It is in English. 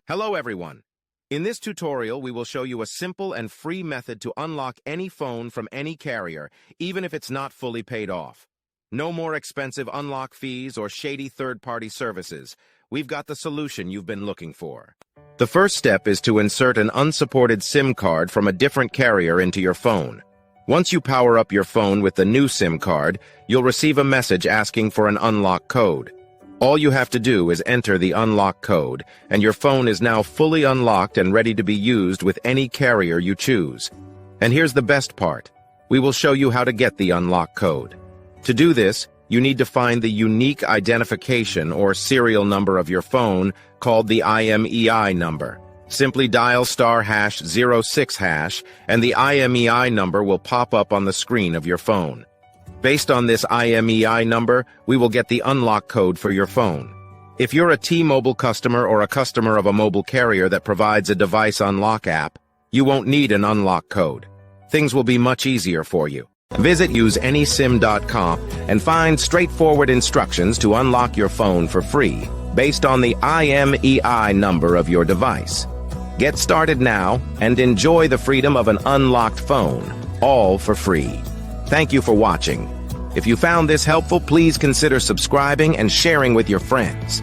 Hello everyone. In this tutorial, we will show you a simple and free method to unlock any phone from any carrier, even if it's not fully paid off. No more expensive unlock fees or shady third-party services. We've got the solution you've been looking for. The first step is to insert an unsupported SIM card from a different carrier into your phone. Once you power up your phone with the new SIM card, you'll receive a message asking for an unlock code. All you have to do is enter the unlock code, and your phone is now fully unlocked and ready to be used with any carrier you choose. And here's the best part. We will show you how to get the unlock code. To do this, you need to find the unique identification or serial number of your phone, called the IMEI number. Simply dial *#06#, and the IMEI number will pop up on the screen of your phone. Based on this IMEI number, we will get the unlock code for your phone. If you're a T-Mobile customer or a customer of a mobile carrier that provides a device unlock app, you won't need an unlock code. Things will be much easier for you. Visit useanysim.com and find straightforward instructions to unlock your phone for free, based on the IMEI number of your device. Get started now and enjoy the freedom of an unlocked phone, all for free. Thank you for watching. If you found this helpful, please consider subscribing and sharing with your friends.